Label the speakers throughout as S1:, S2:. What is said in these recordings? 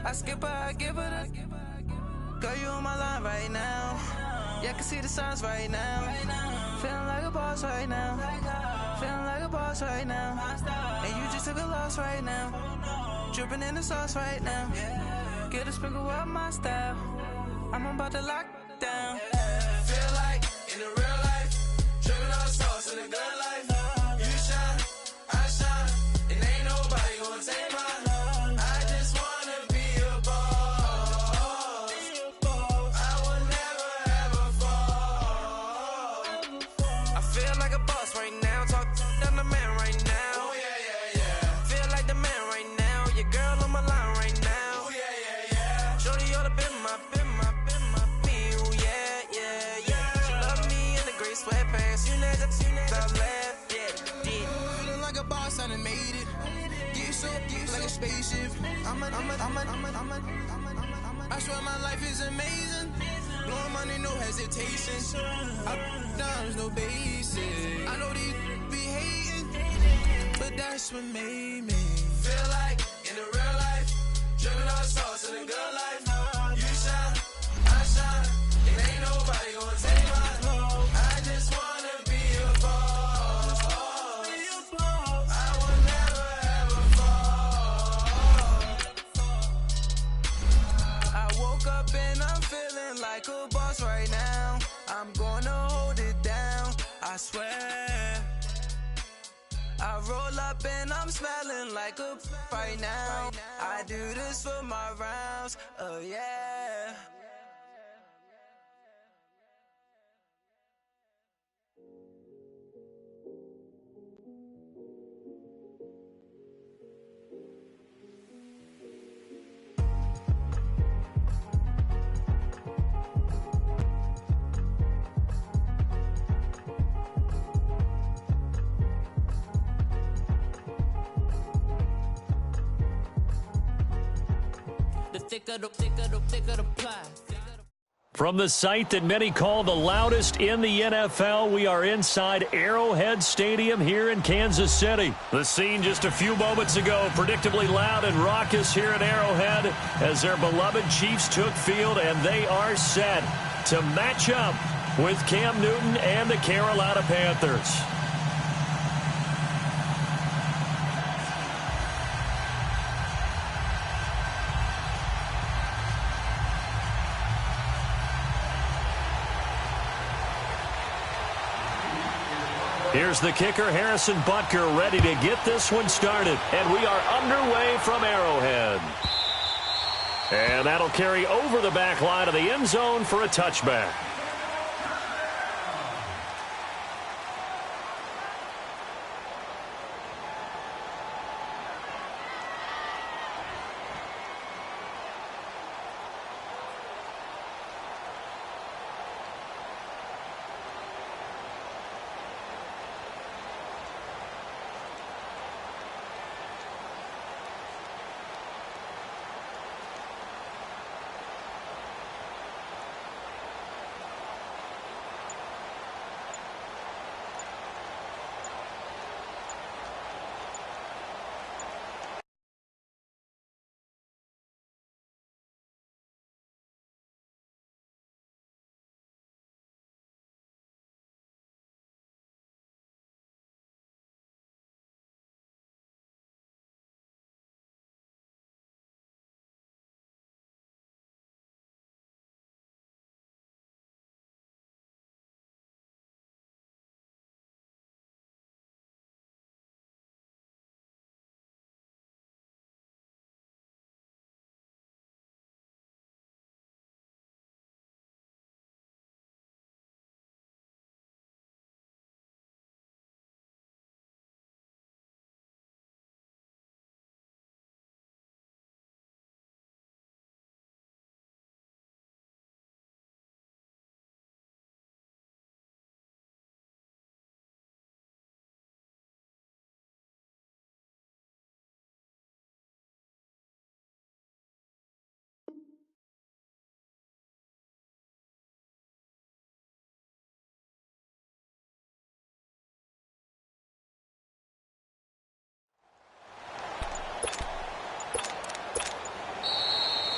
S1: I skip her, I give her the. Girl, you on my line right now. Yeah, I can see the signs right now. Feeling like a boss right now. Feeling like a boss right now. And you just took a loss right now. Dripping in the sauce right now. Get a sprinkle up my style. I'm about to lock down. Feel like in the real life, dripping on sauce in the good life. You shine, I shine, and ain't nobody gonna take mine. I just wanna be a boss. I will never ever fall. I feel like a boss right now. Talk to the man right now. Oh yeah, yeah, yeah. Feel like the man right now. Your girl on my line right now. Oh yeah, yeah, yeah. Shorty ought to been my me. Ooh yeah, yeah, yeah. She love me in the gray sweatpants. You never left, yeah. Feeling like a boss, I done made it. Get so like a spaceship. I swear my life is amazing. Blowing money, no hesitation. Up, downs, no basic. I know these be hating, but that's what made me feel like in the real life, dripping on sauce in the good life. You shine, I shine, and ain't nobody gonna take mine. I just wanna be a boss. I will never ever fall. I woke up and I'm feeling like a boss right now. I'm gonna hold it down, I swear. I roll up and I'm smelling like a right now. I do this for my rounds, oh yeah. Thicker the pie.
S2: From the site that many call the loudest in the NFL, we are inside Arrowhead Stadium here in Kansas City. The scene just a few moments ago, predictably loud and raucous here at Arrowhead as their beloved Chiefs took field, and they are set to match up with Cam Newton and the Carolina Panthers. Here's the kicker, Harrison Butker, ready to get this one started. And we are underway from Arrowhead. And that'll carry over the back line of the end zone for a touchback.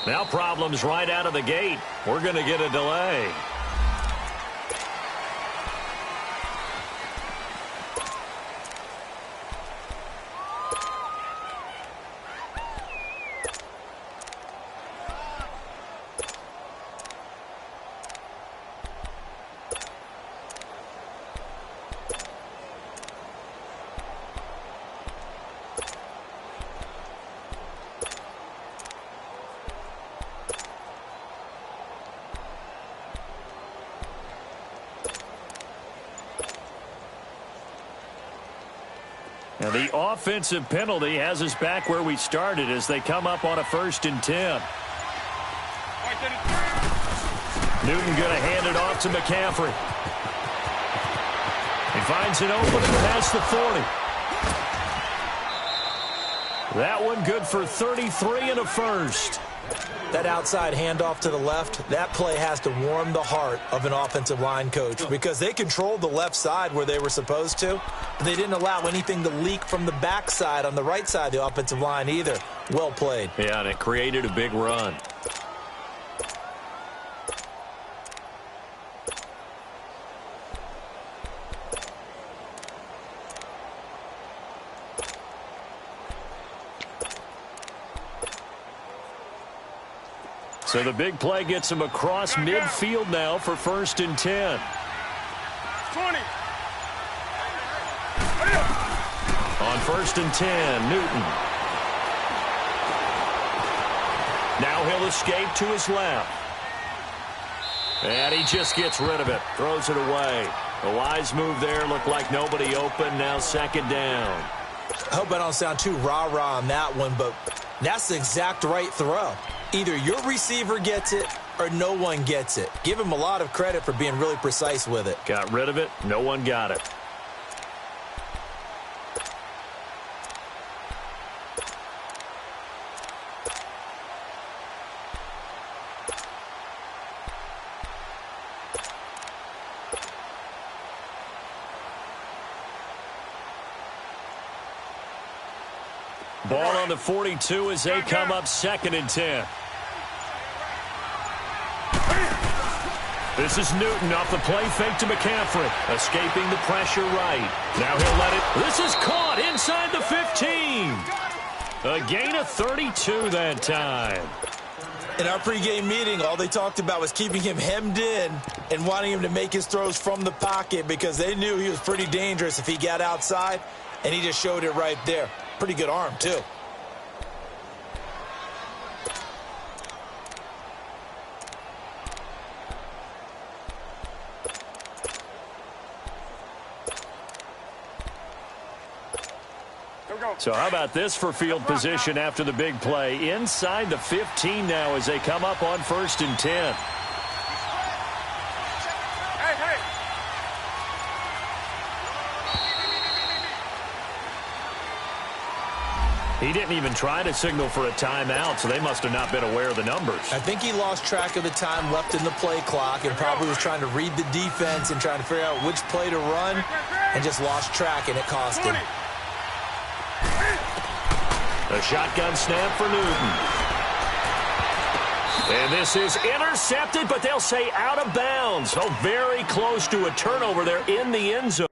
S2: Now problems right out of the gate. We're going to get a delay. Now the offensive penalty has us back where we started as they come up on a 1st and 10. Newton going to hand it off to McCaffrey. He finds an opening past the 40. That one good for 33 and a first.
S3: That outside handoff to the left, that play has to warm the heart of an offensive line coach because they controlled the left side where they were supposed to, but they didn't allow anything to leak from the backside on the right side of the offensive line either. Well played.
S2: Yeah, and it created a big run. So the big play gets him across midfield now for 1st and 10.
S4: 20.
S2: On 1st and 10, Newton. Now he'll escape to his left. And he just gets rid of it. Throws it away. A wise move there. Looked like nobody open. Now 2nd down.
S3: I hope I don't sound too rah-rah on that one, but that's the exact right throw. Either your receiver gets it or no one gets it. Give him a lot of credit for being really precise with it.
S2: Got rid of it. No one got it. Ball on the 42 as they come up 2nd and 10. This is Newton off the play fake to McCaffrey. Escaping the pressure right. Now he'll let it. This is caught inside the 15. A gain of 32 that time.
S3: In our pregame meeting, all they talked about was keeping him hemmed in and wanting him to make his throws from the pocket because they knew he was pretty dangerous if he got outside, and he just showed it right there. Pretty good arm, too.
S2: So how about this for field position after the big play? Inside the 15 now as they come up on 1st and 10. He didn't even try to signal for a timeout, so they must have not been aware of the numbers.
S3: I think he lost track of the time left in the play clock and probably was trying to read the defense and trying to figure out which play to run and just lost track, and it cost him.
S2: A shotgun snap for Newton. And this is intercepted, but they'll say out of bounds. So very close to a turnover there in the end zone.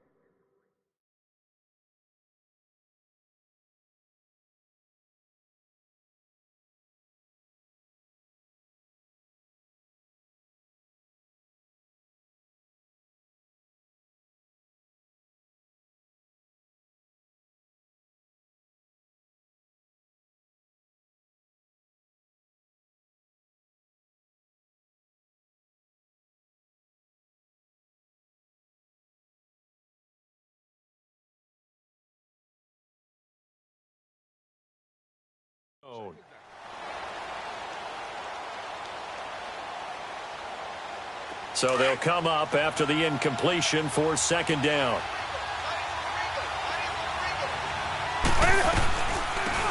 S2: So they'll come up after the incompletion for 2nd down.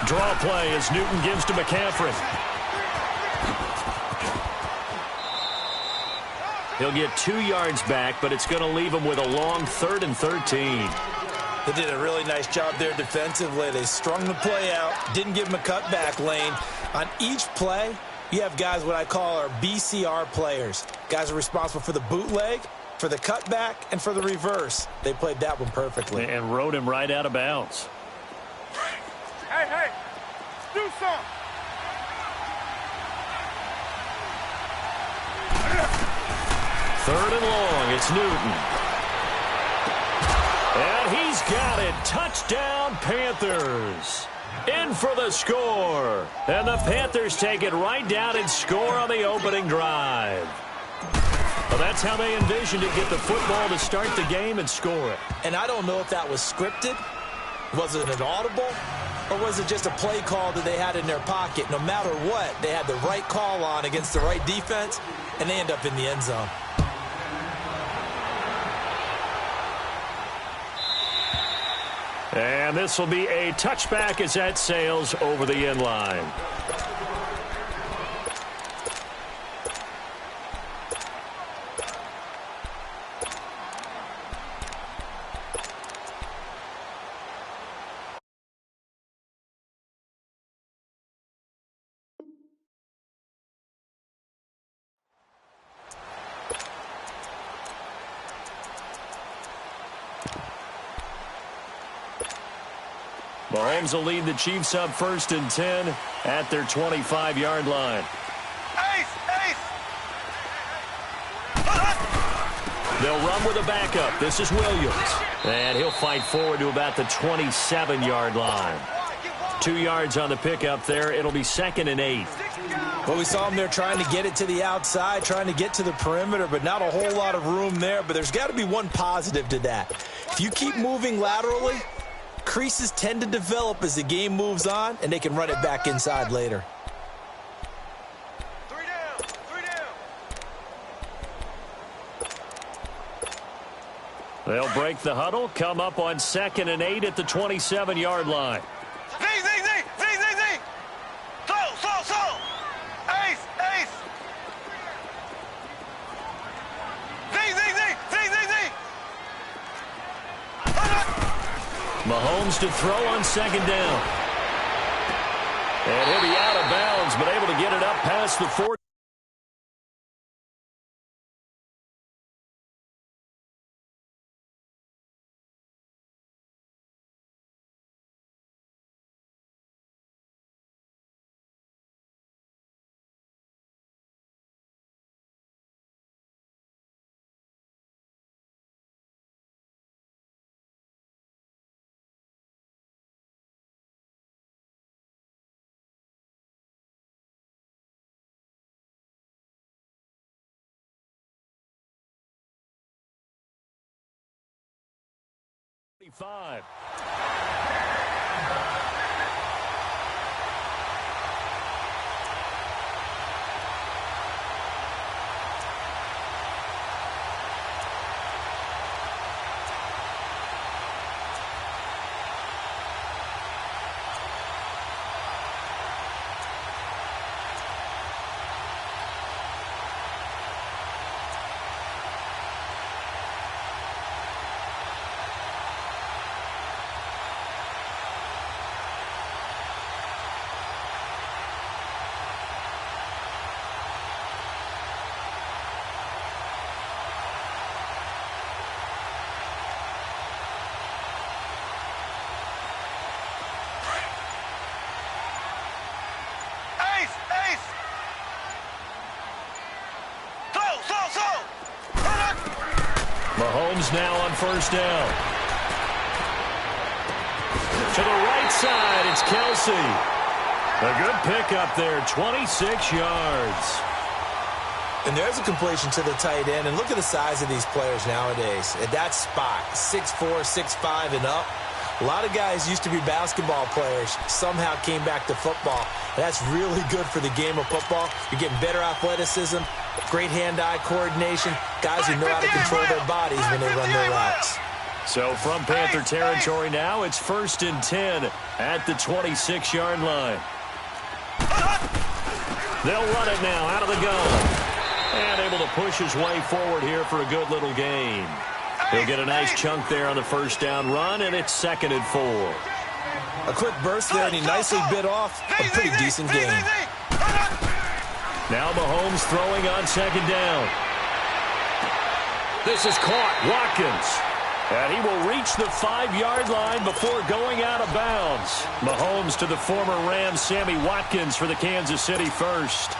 S2: Draw play as Newton gives to McCaffrey. He'll get 2 yards back, but it's going to leave him with a long 3rd and 13.
S3: They did a really nice job there defensively. They strung the play out, didn't give him a cutback lane. On each play, You have guys what I call our BCR players. Guys are responsible for the bootleg, for the cutback, and for the reverse. They played that one perfectly.
S2: And rode him right out of bounds.
S4: Hey, do something.
S2: Third and long, it's Newton. And he's got it. Touchdown, Panthers. In for the score. And the Panthers take it right down and score on the opening drive. Well, that's how they envisioned it, get the football to start the game and score it.
S3: And I don't know if that was scripted. Was it an audible? Or was it just a play call that they had in their pocket? No matter what, they had the right call on against the right defense, and they end up in the end zone.
S2: And this will be a touchback as that sails over the end line. Mahomes will lead the Chiefs up 1st and 10 at their 25-yard line. They'll run with a backup. This is Williams. And he'll fight forward to about the 27-yard line. 2 yards on the pickup there. It'll be 2nd and 8.
S3: Well, we saw him there trying to get it to the outside, trying to get to the perimeter, but not a whole lot of room there. But there's got to be one positive to that. If you keep moving laterally, creases tend to develop as the game moves on, and they can run it back inside later.
S4: Three down.
S2: They'll break the huddle, come up on 2nd and 8 at the 27-yard line.
S4: Z. So. Ace. Z.
S2: Mahomes to throw on 2nd down. And he'll be out of bounds, but able to get it up past the 40. Five. Mahomes now on 1st down. To the right side, it's Kelsey. A good pickup there, 26 yards.
S3: And there's a completion to the tight end. And look at the size of these players nowadays. At that spot, 6'4", 6'5", and up. A lot of guys used to be basketball players, somehow came back to football. And that's really good for the game of football. You're getting better athleticism, great hand-eye coordination, guys who know how to control their bodies when they run their routes.
S2: So from Panther territory now, it's 1st and 10 at the 26-yard line. They'll run it now out of the gun. And able to push his way forward here for a good little gain. He'll get a nice chunk there on the 1st down run, and it's 2nd and 4.
S3: A quick burst there, and he nicely bit off a pretty decent gain.
S2: Now Mahomes throwing on second down. This is caught. Watkins. And he will reach the 5-yard line before going out of bounds. Mahomes to the former Rams, Sammy Watkins, for the Kansas City first.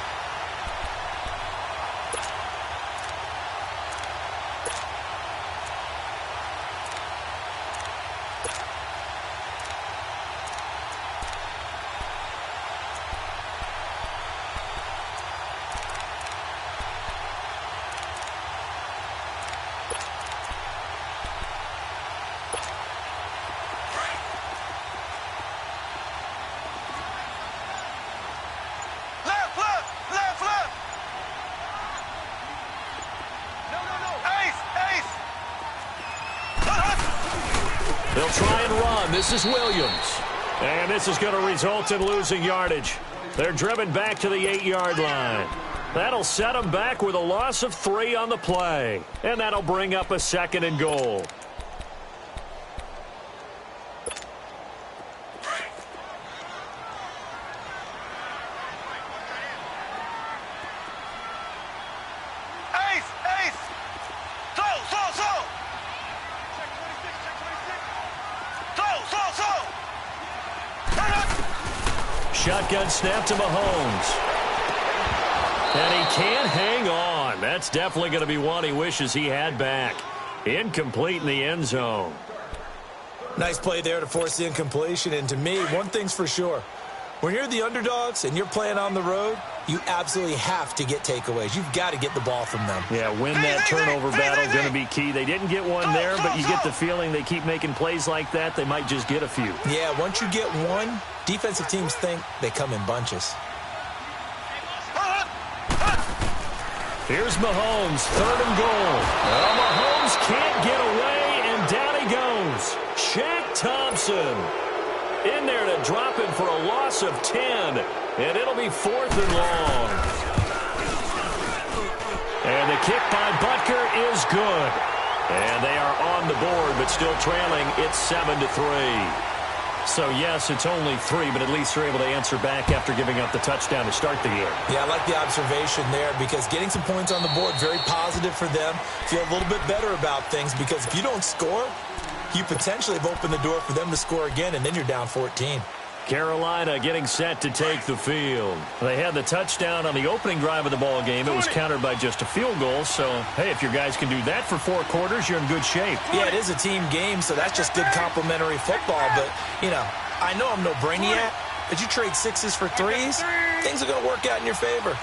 S2: They'll try and run. This is Williams. And this is going to result in losing yardage. They're driven back to the 8-yard line. That'll set them back with a loss of 3 on the play. And that'll bring up a 2nd and goal. Shotgun snap to Mahomes. And he can't hang on. That's definitely going to be one he wishes he had back. Incomplete in the end zone.
S3: Nice play there to force the incompletion. And to me, one thing's for sure. When you're the underdogs and you're playing on the road, you absolutely have to get takeaways. You've got to get the ball from them.
S2: Yeah, win that turnover battle is going to be key. They didn't get one there, but you get the feeling they keep making plays like that, they might just get a few.
S3: Yeah, once you get one, defensive teams think they come in bunches.
S2: Here's Mahomes, 3rd and goal. Well, Mahomes can't get away, and down he goes. Shaq Thompson in there to drop him for a loss of 10, and it'll be 4th and long. And the kick by Butker is good. And they are on the board, but still trailing. It's 7-3. So, yes, it's only 3, but at least they're able to answer back after giving up the touchdown to start the year.
S3: Yeah, I like the observation there because getting some points on the board, very positive for them. Feel a little bit better about things because if you don't score, you potentially have opened the door for them to score again, and then you're down 14.
S2: Carolina getting set to take the field. They had the touchdown on the opening drive of the ball game. It was countered by just a field goal. So, hey, if your guys can do that for 4 quarters, you're in good shape.
S3: Yeah, it is a team game, so that's just good complimentary football. But, you know, I know I'm no brainiac, but you trade 6s for 3s, things are going to work out in your favor.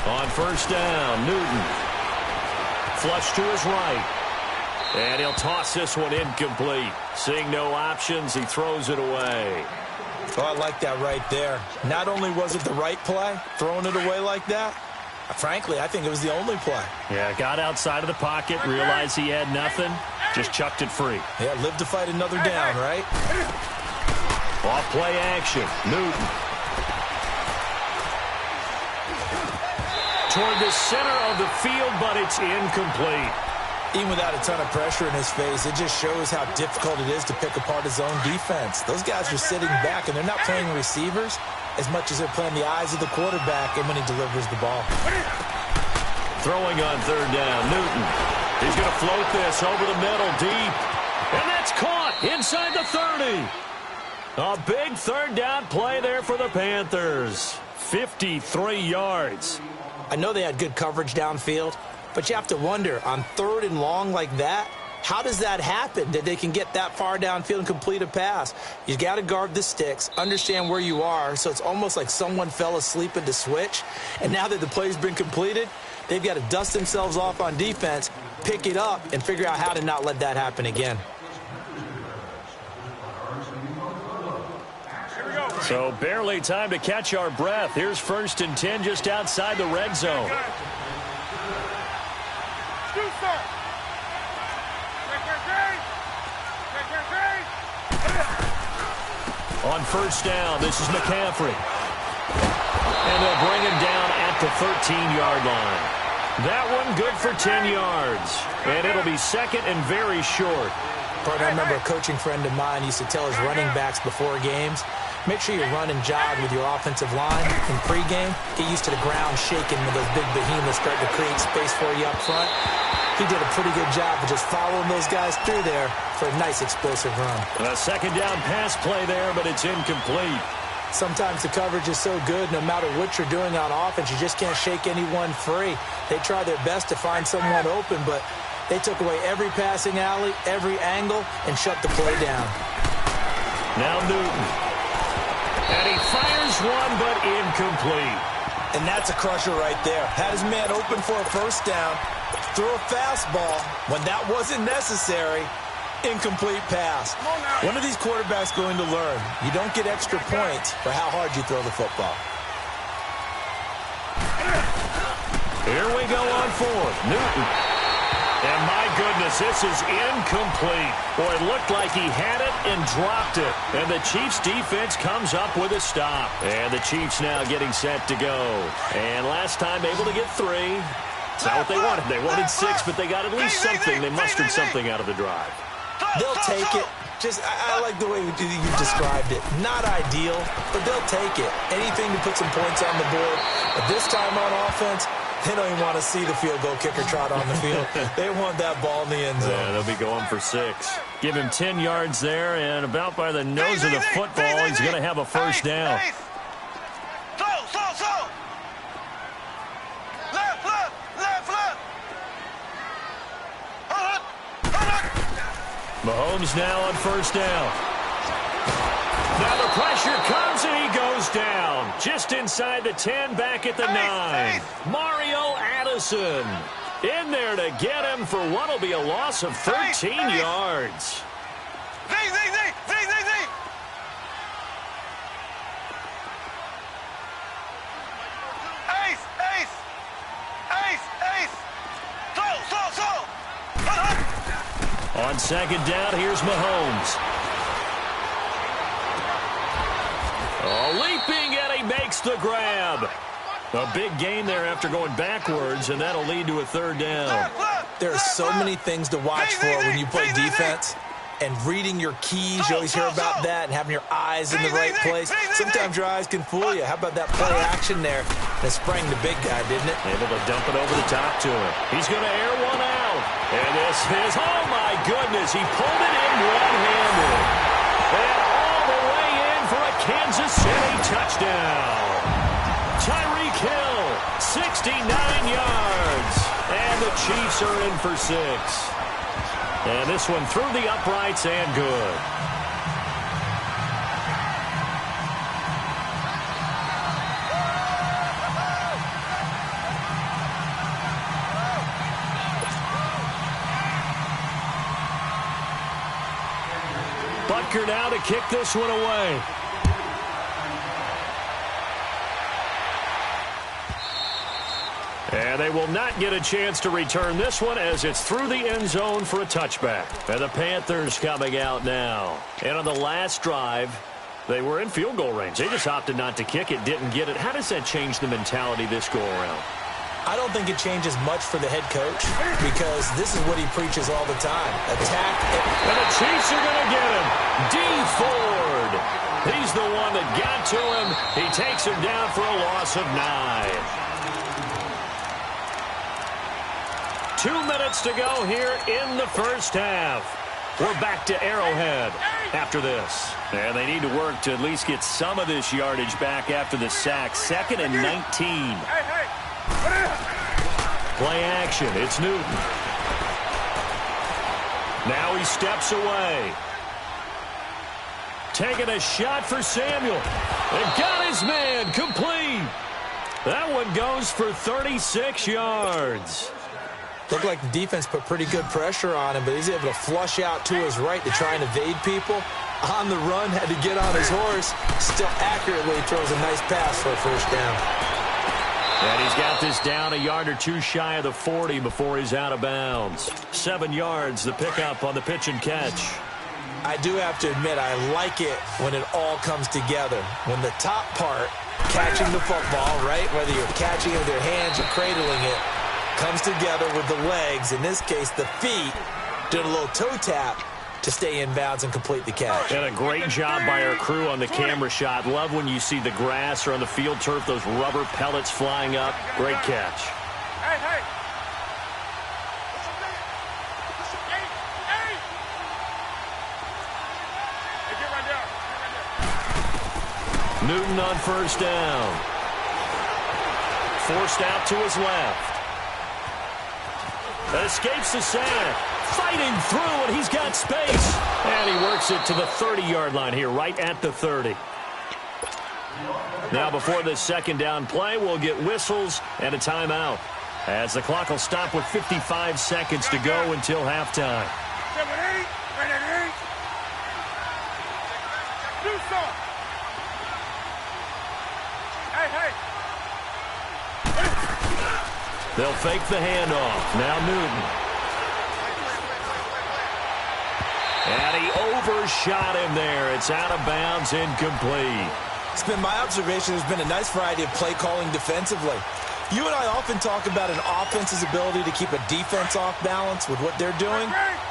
S2: On first down, Newton. Flush to his right. And he'll toss this one incomplete. Seeing no options, he throws it away.
S3: Oh, I like that right there. Not only was it the right play, throwing it away like that, frankly, I think it was the only play.
S2: Yeah, got outside of the pocket, realized he had nothing, just chucked it free.
S3: Yeah, live to fight another down, right?
S2: Off play action, Newton. Toward the center of the field, but it's incomplete.
S3: Even without a ton of pressure in his face, it just shows how difficult it is to pick apart his own defense. Those guys are sitting back, and they're not playing receivers as much as they're playing the eyes of the quarterback and when he delivers the ball.
S2: Throwing on 3rd down, Newton. He's going to float this over the middle, deep. And that's caught inside the 30. A big 3rd down play there for the Panthers. 53 yards.
S3: I know they had good coverage downfield, but you have to wonder, on 3rd and long like that, how does that happen that they can get that far downfield and complete a pass? You got to guard the sticks, understand where you are, so it's almost like someone fell asleep at the switch, and now that the play's been completed, they've got to dust themselves off on defense, pick it up, and figure out how to not let that happen again.
S2: So barely time to catch our breath. Here's 1st and 10 just outside the red zone. On first down, this is McCaffrey. And they'll bring him down at the 13-yard line. That one good for 10 yards. And it'll be 2nd and very short.
S3: Partner, I remember a coaching friend of mine used to tell his running backs before games, Make sure you run and jog with your offensive line in pregame. Get used to the ground shaking when those big behemoths start to create space for you up front. He did a pretty good job of just following those guys through there for a nice explosive run.
S2: A second down pass play there, but it's incomplete.
S3: Sometimes the coverage is so good, no matter what you're doing on offense, you just can't shake anyone free. They try their best to find someone open, but they took away every passing alley, every angle, and shut the play down.
S2: Now Newton. And he fires one, but incomplete.
S3: And that's a crusher right there. Had his man open for a first down, threw a fastball when that wasn't necessary. Incomplete pass. When are these quarterbacks going to learn? You don't get extra points for how hard you throw the football.
S2: Here we go on fourth. Newton. And my goodness, this is incomplete. Boy, it looked like he had it and dropped it. And the Chiefs defense comes up with a stop. And the Chiefs now getting set to go. And last time able to get 3. It's not what they wanted. They wanted 6, but they got at least something. They mustered something out of the drive.
S3: They'll take it. I like the way you described it. Not ideal, but they'll take it. Anything to put some points on the board. But this time on offense, they don't even want to see the field goal kicker trot on the field. They want that ball in the end zone.
S2: Yeah, they'll be going for 6. Give him 10 yards there, and about by the nose of the football, he's going to have a first down. Mahomes now on first down. Now the pressure comes and he goes down. Just inside the 10, back at the 9. Mario Addison in there to get him for what will be a loss of 13 yards. On second down, here's Mahomes. Oh, leaping, and he makes the grab. A big gain there after going backwards, and that'll lead to a third down.
S3: There are so many things to watch for when you play defense. And reading your keys, you always hear about that, and having your eyes in the right place. Sometimes your eyes can fool you. How about that play action there? That sprang the big guy, didn't it?
S2: Able to dump it over the top to him. He's going to air one out. And this is, oh my goodness, he pulled it in one-handed. And all the way in for a Kansas City touchdown. Tyreek Hill, 69 yards. And the Chiefs are in for 6. And this one through the uprights and good. Butker now to kick this one away. And they will not get a chance to return this one as it's through the end zone for a touchback. And the Panthers coming out now. And on the last drive, they were in field goal range. They just opted not to kick it, didn't get it. How does that change the mentality this go-around?
S3: I don't think it changes much for the head coach because this is what he preaches all the time. Attack.
S2: And the Chiefs are going to get him. Dee Ford. He's the one that got to him. He takes him down for a loss of 9. 2 minutes to go here in the first half. We're back to Arrowhead after this. And they need to work to at least get some of this yardage back after the sack. 2nd and 19. Play action. It's Newton. Now he steps away. Taking a shot for Samuel. And got his man complete. That one goes for 36 yards.
S3: Looked like the defense put pretty good pressure on him, but he's able to flush out to his right to try and evade people. On the run, had to get on his horse. Still accurately throws a nice pass for a first down.
S2: And he's got this down a yard or two shy of the 40 before he's out of bounds. 7 yards, the pickup on the pitch and catch.
S3: I do have to admit, I like it when it all comes together. When the top part, catching the football, right, whether you're catching it with your hands or cradling it, comes together with the legs, in this case the feet, did a little toe tap, to stay inbounds and complete the catch.
S2: And a great job by our crew on the camera shot. Love when you see the grass or on the field turf, those rubber pellets flying up. Great catch.
S4: Hey, hey. Hey, get right there.
S2: Newton on first down. Forced out to his left. Escapes the sack. Fighting through, and he's got space. And he works it to the 30-yard line here, right at the 30. Now before this second down play, we'll get whistles and a timeout, as the clock will stop with 55 seconds to go until halftime.
S4: Do something. Hey, hey.
S2: They'll fake the handoff. Now Newton. And he overshot him there. It's out of bounds, incomplete.
S3: It's been my observation there's been a nice variety of play calling defensively. You and I often talk about an offense's ability to keep a defense off balance with what they're doing.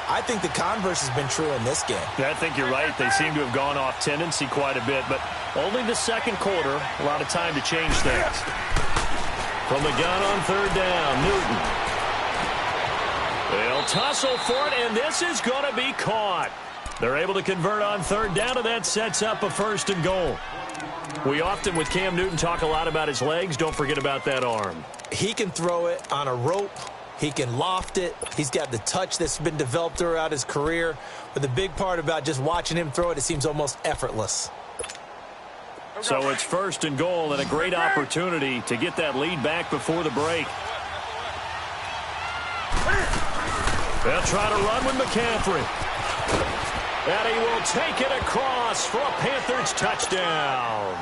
S3: I think the converse has been true in this game.
S2: I think you're right. They seem to have gone off tendency quite a bit, but only the second quarter. A lot of time to change things. From the gun on third down, Newton. They'll tussle for it, and this is going to be caught. They're able to convert on third down, and that sets up a first and goal. We often, with Cam Newton, talk a lot about his legs. Don't forget about that arm.
S3: He can throw it on a rope. He can loft it. He's got the touch that's been developed throughout his career. But the big part about just watching him throw it, it seems almost effortless.
S2: So it's first and goal, and a great opportunity to get that lead back before the break. They'll try to run with McCaffrey. And he will take it across for a Panthers touchdown.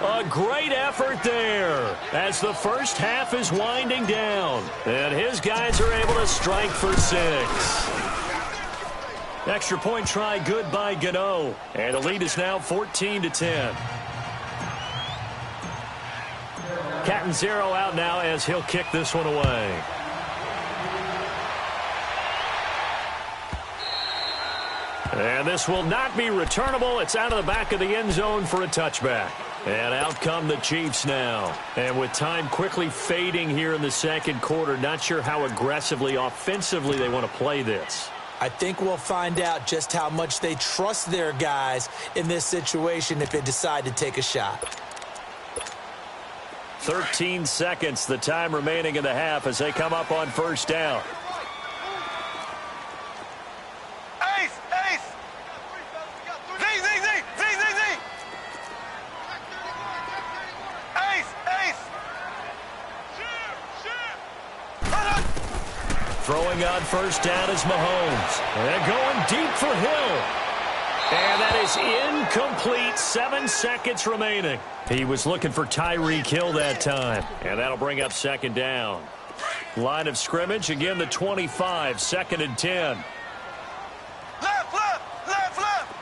S2: A great effort there as the first half is winding down. And his guys are able to strike for 6. Extra point try good by Gano. And the lead is now 14-10. Catanzaro out now as he'll kick this one away. And this will not be returnable. It's out of the back of the end zone for a touchback. And out come the Chiefs now. And with time quickly fading here in the second quarter, not sure how aggressively, offensively they want to play this.
S3: I think we'll find out just how much they trust their guys in this situation if they decide to take a shot.
S2: 13 seconds, the time remaining in the half as they come up on first down.
S4: Ace, ace. Zing, zing, zing, zing, zing, zing. Ace, ace.
S2: Throwing on first down is Mahomes. And going deep for Hill. And that is incomplete. 7 seconds remaining. He was looking for Tyreek Hill that time. And that'll bring up second down. Line of scrimmage, again the 25, 2nd and 10.
S4: Left, left, left, left.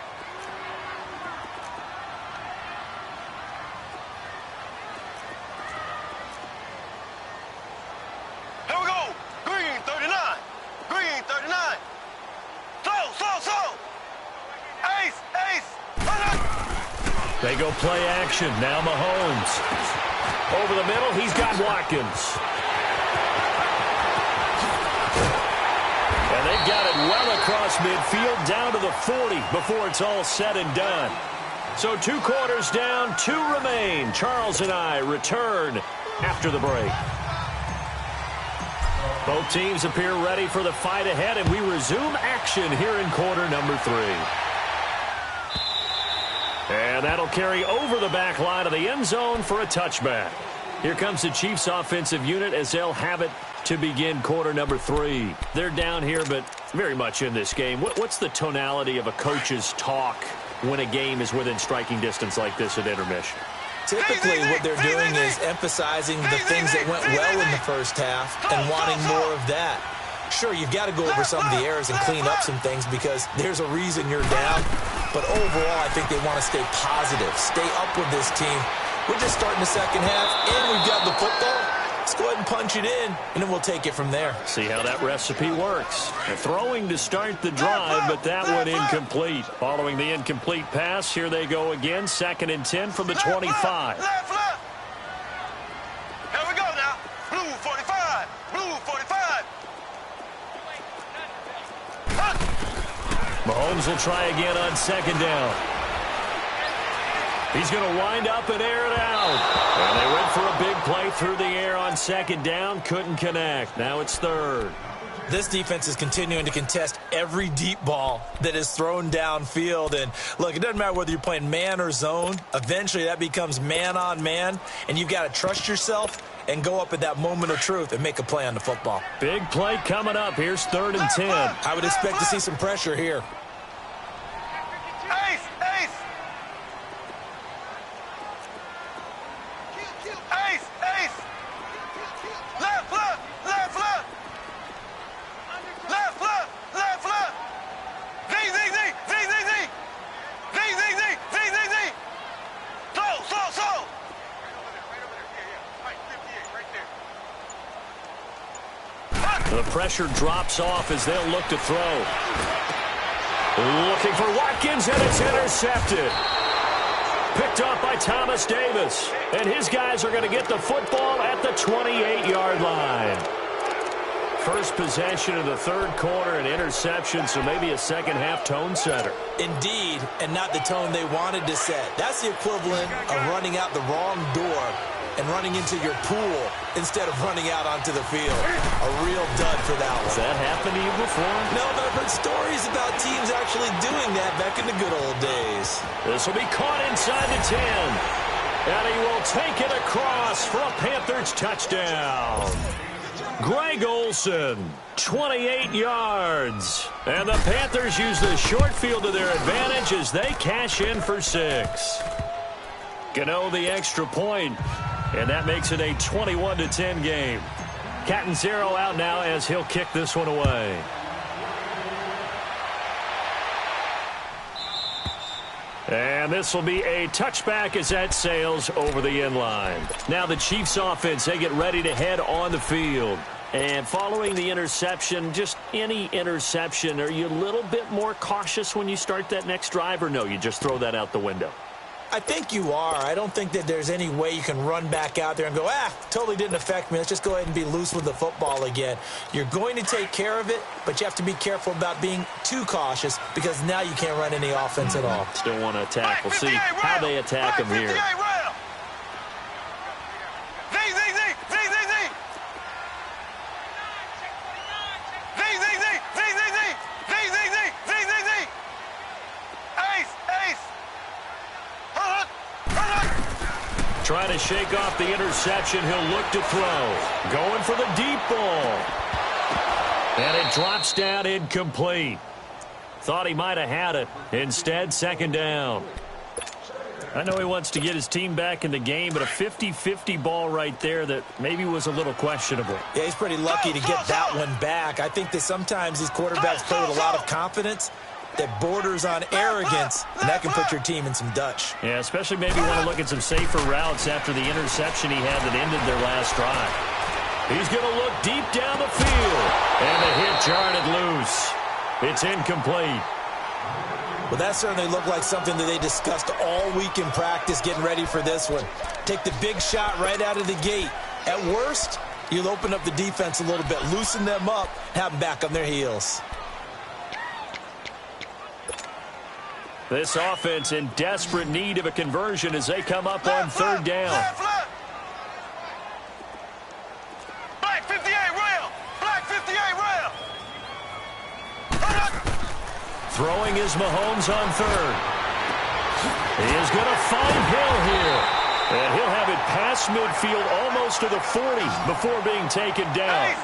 S4: Here we go. Green 39. Green 39. Slow, slow, slow. Ace, ace.
S2: They go play action. Now Mahomes. Over the middle, he's got Watkins. And they've got it well across midfield, down to the 40 before it's all said and done. So 2 quarters down, 2 remain. Charles and I return after the break. Both teams appear ready for the fight ahead, and we resume action here in quarter number 3. And that'll carry over the back line of the end zone for a touchback. Here comes the Chiefs offensive unit as they'll have it to begin quarter number 3. They're down here, but very much in this game. What's the tonality of a coach's talk when a game is within striking distance like this at intermission?
S3: Typically, what they're doing is emphasizing the things that went well in the first half and wanting more of that. Sure, you've got to go over some of the errors and clean up some things because there's a reason you're down. But overall, I think they want to stay positive, stay up with this team. We're just starting the second half, and we've got the football. let's go ahead and punch it in, and then we'll take it from there.
S2: See how that recipe works. Throwing to start the drive, but that one incomplete. Following the incomplete pass, here they go again. 2nd and 10 from the 25.
S4: Here we go now. Blue 45. Blue 45.
S2: Mahomes will try again on 2nd down. He's going to wind up and air it out. And they went for a big play through the air on 2nd down. Couldn't connect. Now it's 3rd.
S3: This defense is continuing to contest every deep ball that is thrown downfield. And, look, it doesn't matter whether you're playing man or zone. Eventually that becomes man on man, and you've got to trust yourself and go up at that moment of truth and make a play on the football.
S2: Big play coming up. Here's 3rd and 10.
S3: I would expect to see some pressure here.
S4: Ace, ace. Ace, ace. Left, left, left, left. Left, left, left, left. Z, Z, Z, Z, Z, Z. Z, Z, Z, Z, Z, Z. Slow, slow, slow.
S2: The pressure drops off as they'll look to throw. Looking for Watkins, and it's intercepted. Picked off by Thomas Davis. And his guys are going to get the football at the 28-yard line. First possession of the 3rd quarter, an interception, so maybe a second-half tone setter.
S3: Indeed, and not the tone they wanted to set. That's the equivalent of running out the wrong door and running into your pool instead of running out onto the field. A real dud for that one.
S2: Has that happened to you before?
S3: No, but I've heard stories about teams actually doing that back in the good old days.
S2: This will be caught inside the 10. And he will take it across for a Panthers touchdown. Greg Olsen, 28 yards. And the Panthers use the short field to their advantage as they cash in for 6. Gano the extra point, and that makes it a 21-10 game. Catanzaro out now as he'll kick this one away. And this will be a touchback as that sails over the end line. Now the Chiefs offense, they get ready to head on the field. And following the interception, just any interception, are you a little bit more cautious when you start that next drive, or no, you just throw that out the window?
S3: I think you are. I don't think that there's any way you can run back out there and go, totally didn't affect me. Let's just go ahead and be loose with the football again. You're going to take care of it, but you have to be careful about being too cautious because now you can't run any offense at all.
S2: Still want to attack. We'll see how they attack him here. Trying to shake off the interception. He'll look to throw. Going for the deep ball. And it drops down incomplete. Thought he might have had it. Instead, 2nd down. I know he wants to get his team back in the game, but a 50-50 ball right there that maybe was a little questionable.
S3: Yeah, he's pretty lucky to get that one back. I think that sometimes these quarterbacks play with a lot of confidence that borders on arrogance, and that can put your team in some Dutch.
S2: Yeah, especially maybe want to look at some safer routes after the interception he had that ended their last drive. He's going to look deep down the field, and the hit jarred it loose. It's incomplete.
S3: Well, that certainly looked like something that they discussed all week in practice getting ready for this one. Take the big shot right out of the gate. At worst, you'll open up the defense a little bit, loosen them up, have them back on their heels.
S2: This offense in desperate need of a conversion as they come up on 3rd down.
S4: Black 58 rail. Black 58 rail.
S2: Throwing is Mahomes on 3rd. He is going to find Hill here. And he'll have it past midfield almost to the 40 before being taken down.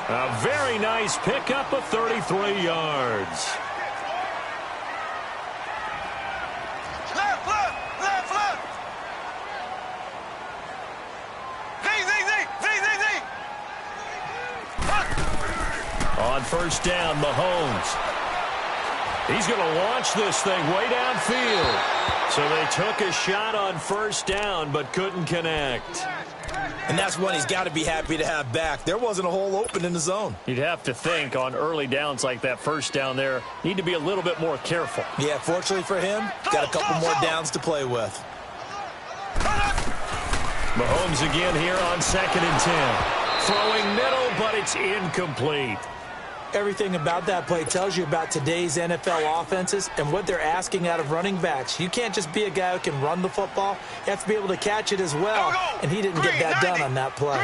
S2: A very nice pickup of 33 yards. On 1st down, Mahomes. He's going to launch this thing way downfield. So they took a shot on 1st down but couldn't connect.
S3: And that's one he's got to be happy to have back. There wasn't a hole open in the zone.
S2: You'd have to think on early downs like that first down there, need to be a little bit more careful.
S3: Yeah, fortunately for him, got a couple more downs to play with.
S2: Mahomes again here on 2nd and 10. Throwing middle, but it's incomplete.
S3: Everything about that play tells you about today's NFL offenses and what they're asking out of running backs. You can't just be a guy who can run the football. You have to be able to catch it as well, and he didn't get that done on that play.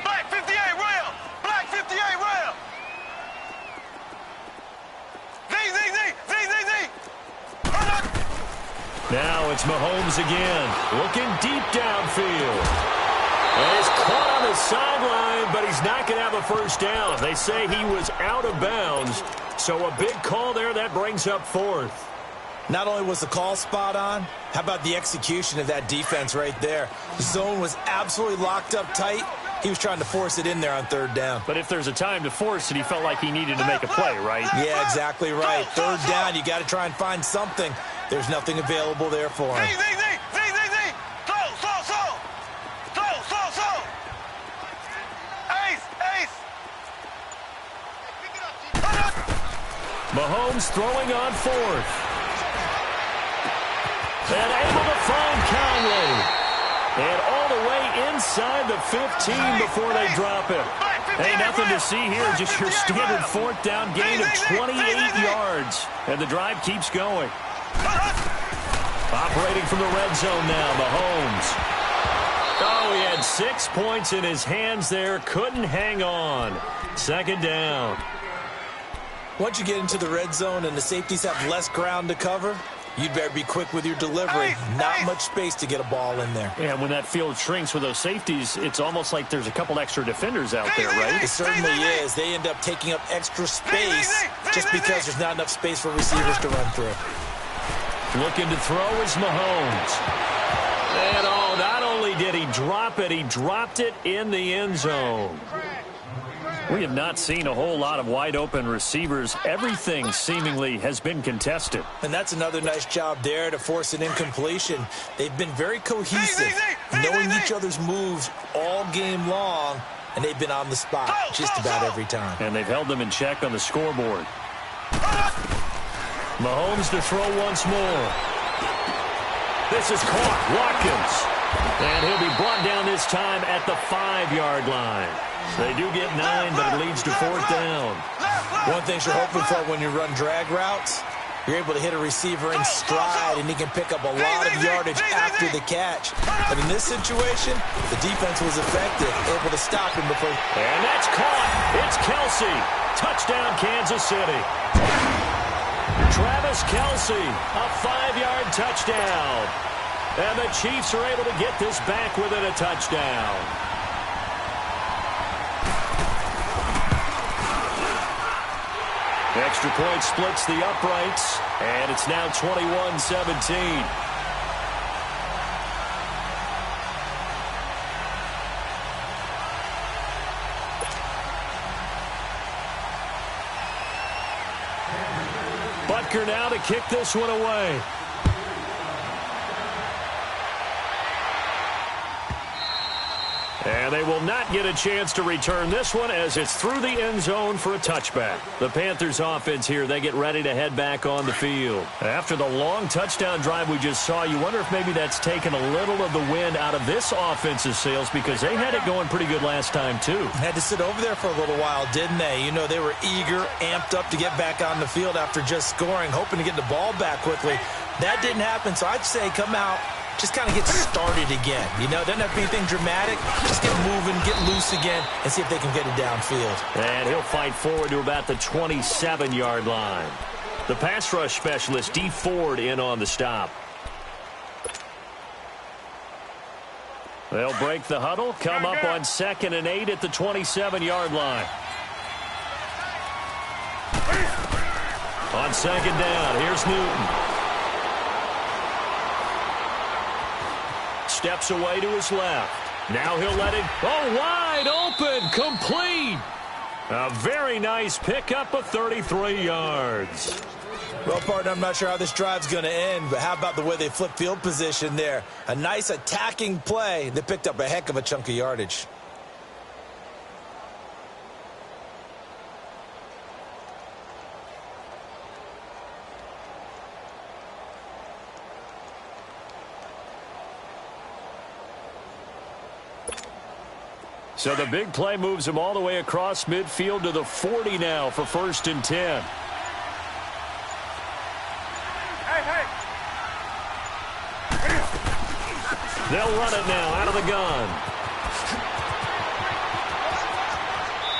S4: Black 58 rail! Black 58 rail! Z!
S2: Now it's Mahomes again, looking deep downfield. And he's caught on the sideline, but he's not going to have a first down. They say he was out of bounds, so a big call there. That brings up 4th.
S3: Not only was the call spot on, how about the execution of that defense right there? The zone was absolutely locked up tight. He was trying to force it in there on 3rd down.
S2: But if there's a time to force it, he felt like he needed to make a play, right?
S3: Yeah, exactly right. 3rd down, you got to try and find something. There's nothing available there for him.
S2: Mahomes throwing on 4th. And able to find Conley. And all the way inside the 15 before they drop him. Hey, nothing to see here. Just your standard 4th down gain of 28 yards. And the drive keeps going. Operating from the red zone now, Mahomes. Oh, he had 6 points in his hands there. Couldn't hang on. 2nd down.
S3: Once you get into the red zone and the safeties have less ground to cover, you'd better be quick with your delivery. Not much space to get a ball in there.
S2: Yeah, when that field shrinks with those safeties, it's almost like there's a couple extra defenders out there, right?
S3: It certainly is. They end up taking up extra space just because there's not enough space for receivers to run through.
S2: Looking to throw is Mahomes. And oh, not only did he drop it, he dropped it in the end zone. We have not seen a whole lot of wide-open receivers. Everything seemingly has been contested.
S3: And that's another nice job there to force an incompletion. They've been very cohesive, knowing each other's moves all game long, and they've been on the spot just about every time.
S2: And they've held them in check on the scoreboard. Mahomes to throw once more. This is caught. Watkins. And he'll be brought down this time at the 5-yard line. They do get 9, but it leads to 4th down.
S3: One thing you're hoping for when you run drag routes, you're able to hit a receiver in stride, and he can pick up a lot of yardage after the catch. But in this situation, the defense was effective, able to stop him before.
S2: And that's caught. It's Kelsey. Touchdown, Kansas City. Travis Kelsey, a 5-yard touchdown. And the Chiefs are able to get this back within a touchdown. Extra point splits the uprights, and it's now 21-17. Butker now to kick this one away. And they will not get a chance to return this one as it's through the end zone for a touchback. The Panthers offense here, they get ready to head back on the field. After the long touchdown drive we just saw, you wonder if maybe that's taken a little of the wind out of this offense's sails because they had it going pretty good last time too.
S3: Had to sit over there for a little while, didn't they? You know, they were eager, amped up to get back on the field after just scoring, hoping to get the ball back quickly. That didn't happen, so I'd say come out, just kind of get started again. You know, it doesn't have to be anything dramatic. Just get moving, get loose again, and see if they can get it downfield.
S2: And he'll fight forward to about the 27-yard line. The pass rush specialist, D. Ford, in on the stop. They'll break the huddle, come up on 2nd and 8 at the 27-yard line. On 2nd down, here's Newton. Steps away to his left. Now he'll let it go wide open, complete. A very nice pickup of 33 yards.
S3: Well, partner, I'm not sure how this drive's going to end, but how about the way they flip field position there? A nice attacking play that picked up a heck of a chunk of yardage.
S2: So the big play moves him all the way across midfield to the 40 now for 1st and 10. They'll run it now out of the gun.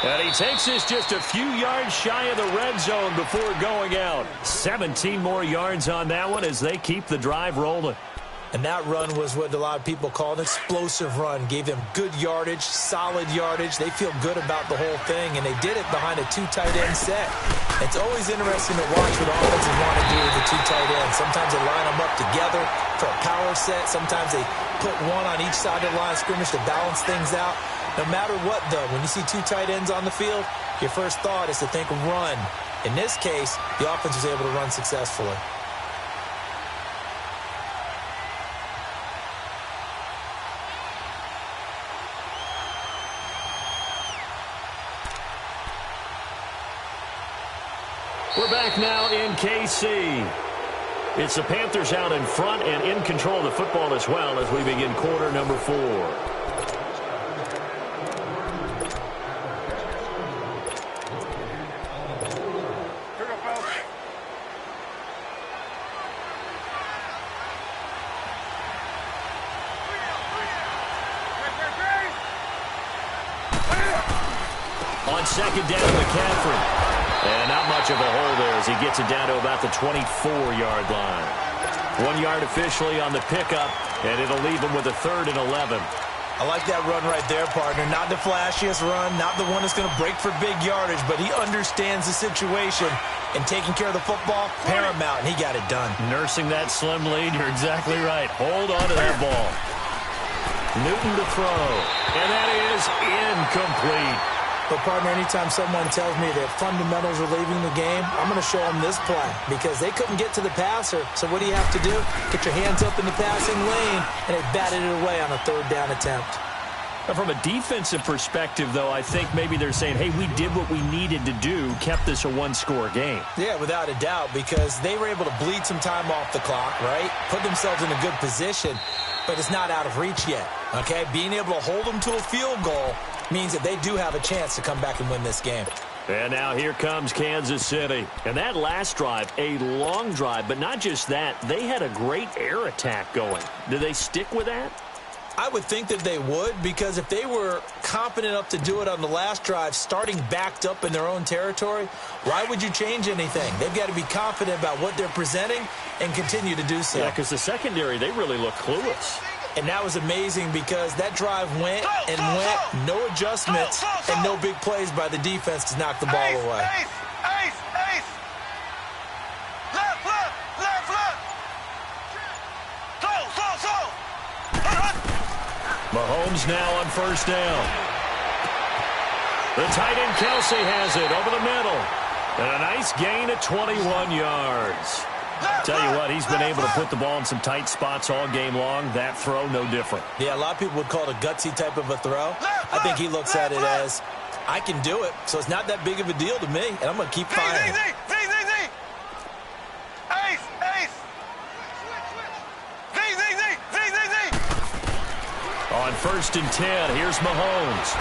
S2: And he takes this just a few yards shy of the red zone before going out. 17 more yards on that one as they keep the drive rolling.
S3: And that run was what a lot of people call an explosive run. Gave them good yardage, solid yardage. They feel good about the whole thing, and they did it behind a 2 tight end set. It's always interesting to watch what offenses want to do with the 2 tight ends. Sometimes they line them up together for a power set. Sometimes they put one on each side of the line of scrimmage to balance things out. No matter what, though, when you see 2 tight ends on the field, your first thought is to think run. In this case, the offense was able to run successfully.
S2: We're back now in KC. It's the Panthers out in front and in control of the football as well as we begin quarter number 4. On 2nd down, McCaffrey. And not much of a hole there as he gets it down to about the 24-yard line. 1 yard officially on the pickup, and it'll leave him with a 3rd and 11.
S3: I like that run right there, partner. Not the flashiest run, not the one that's going to break for big yardage, but he understands the situation, and taking care of the football, paramount, and he got it done.
S2: Nursing that slim lead, you're exactly right. Hold on to that ball. Newton to throw, and that is incomplete.
S3: But, partner, anytime someone tells me that fundamentals are leaving the game, I'm going to show them this play because they couldn't get to the passer. So what do you have to do? Get your hands up in the passing lane, and they batted it away on a 3rd down attempt.
S2: From a defensive perspective, though, I think maybe they're saying, hey, we did what we needed to do, kept this a 1-score game.
S3: Yeah, without a doubt, because they were able to bleed some time off the clock, right? Put themselves in a good position, but it's not out of reach yet, okay? Being able to hold them to a field goal means that they do have a chance to come back and win this game.
S2: And now here comes Kansas City. And that last drive, a long drive, but not just that. They had a great air attack going. Do they stick with that?
S3: I would think that they would, because if they were confident enough to do it on the last drive, starting backed up in their own territory, why would you change anything? They've got to be confident about what they're presenting and continue to do so.
S2: Yeah, because the secondary, they really look clueless.
S3: And that was amazing because that drive went and went, no adjustments, and no big plays by the defense to knock the ball away.
S4: Ace! Left! Slow!
S2: Mahomes now on 1st down. The tight end Kelsey has it over the middle. And a nice gain of 21 yards. Tell you what, he's been able to put the ball in some tight spots all game long. That throw, no different.
S3: Yeah, a lot of people would call it a gutsy type of a throw. I think he looks at it as, I can do it, so it's not that big of a deal to me, and I'm going to keep firing.
S4: Ace!
S2: On 1st and 10, here's Mahomes.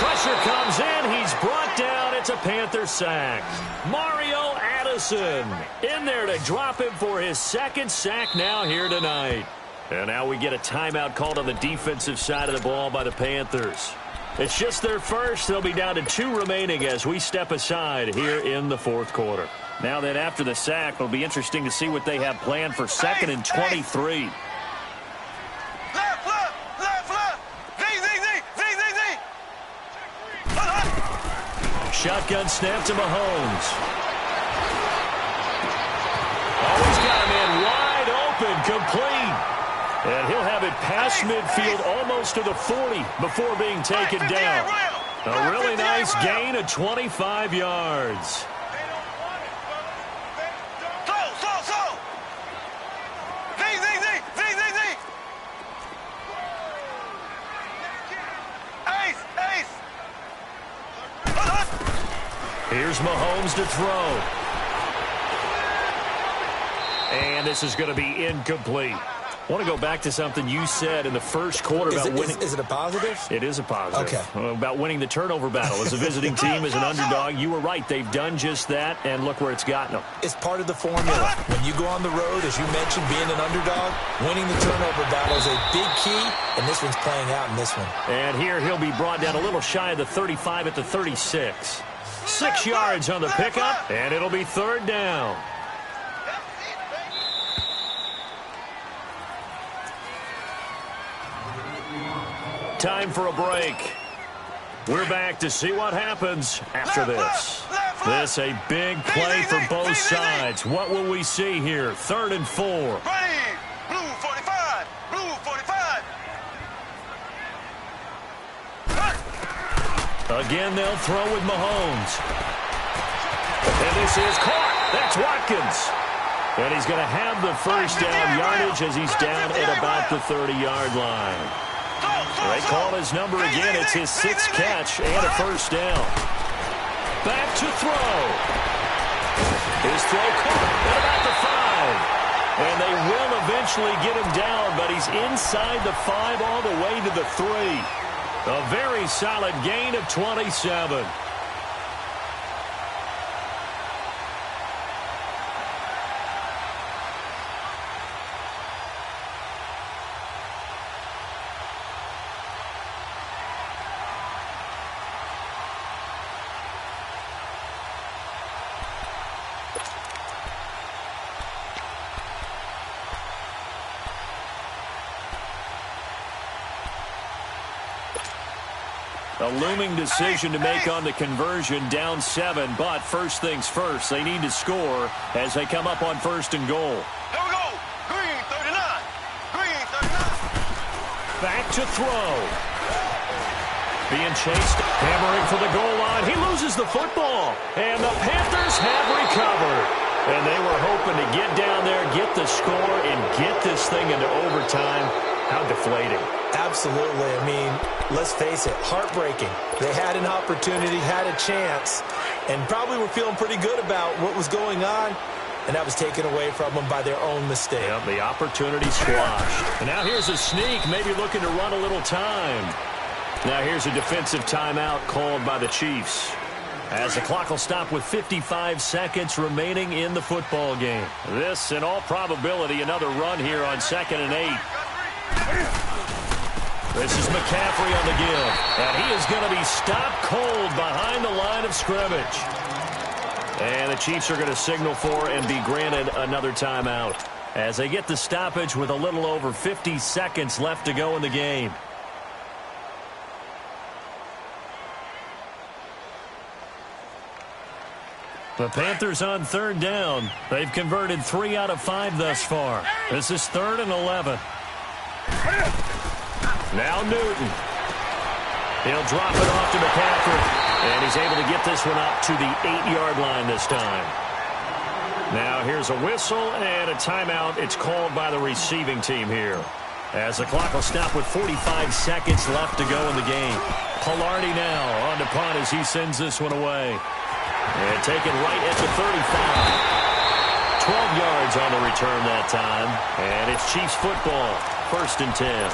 S2: Pressure comes in. He's brought down. It's a Panther sack. Mario Addison in there to drop him for his 2nd sack now here tonight. And now we get a timeout called on the defensive side of the ball by the Panthers. It's just their first. They'll be down to 2 remaining as we step aside here in the 4th quarter. Now then, after the sack, it'll be interesting to see what they have planned for 2nd and 23. Shotgun snap to Mahomes. Oh, he's got him in wide open, complete. And he'll have it past midfield almost to the 40 before being taken down. A really nice gain of 25 yards. Here's Mahomes to throw. And this is going to be incomplete. I want to go back to something you said in the first quarter about winning.
S3: Is it a positive?
S2: It is a positive.
S3: Okay.
S2: About winning the turnover battle. As a visiting team, as an underdog, you were right. They've done just that, and look where it's gotten them.
S3: It's part of the formula. When you go on the road, as you mentioned, being an underdog, winning the turnover battle is a big key, and this one's playing out in this one.
S2: And here he'll be brought down a little shy of the 35 at the 36. 6 yards on the pickup, and it'll be third down. Time for a break. We're back to see what happens after this. This a big play for both sides. What will we see here? 3rd and 4.
S4: Ready. Blue 45. Blue 45.
S2: Again, they'll throw with Mahomes. And this is caught. That's Watkins. And he's going to have the first down yardage as he's down at about the 30-yard line. They call his number again. It's his 6th catch and a first down. Back to throw. His throw caught at about the 5. And they will eventually get him down, but he's inside the 5 all the way to the 3. A very solid gain of 27. A looming decision to make on the conversion, down 7, but first things first, they need to score as they come up on 1st and goal.
S4: Here we go. Green 39. Green 39.
S2: Back to throw. Being chased, hammering for the goal line. He loses the football, and the Panthers have recovered. And they were hoping to get down there, get the score, and get this thing into overtime. How deflating.
S3: Absolutely. I mean, let's face it, heartbreaking. They had an opportunity, had a chance, and probably were feeling pretty good about what was going on, and that was taken away from them by their own mistake.
S2: Yep, the opportunity squashed. And now here's a sneak, maybe looking to run a little time. Now here's a defensive timeout called by the Chiefs, as the clock will stop with 55 seconds remaining in the football game. This, in all probability, another run here on 2nd and 8. This is McCaffrey on the give, and he is going to be stopped cold behind the line of scrimmage. And the Chiefs are going to signal for and be granted another timeout as they get the stoppage with a little over 50 seconds left to go in the game. The Panthers on 3rd down. They've converted 3 out of 5 thus far. This is 3rd and 11. Now Newton. He'll drop it off to McCaffrey. And he's able to get this one up to the 8-yard line this time. Now here's a whistle and a timeout. It's called by the receiving team here, as the clock will stop with 45 seconds left to go in the game. Pilardi now on to punt as he sends this one away. And taken right at the 35. 12 yards on the return that time. And it's Chiefs football. 1st and 10.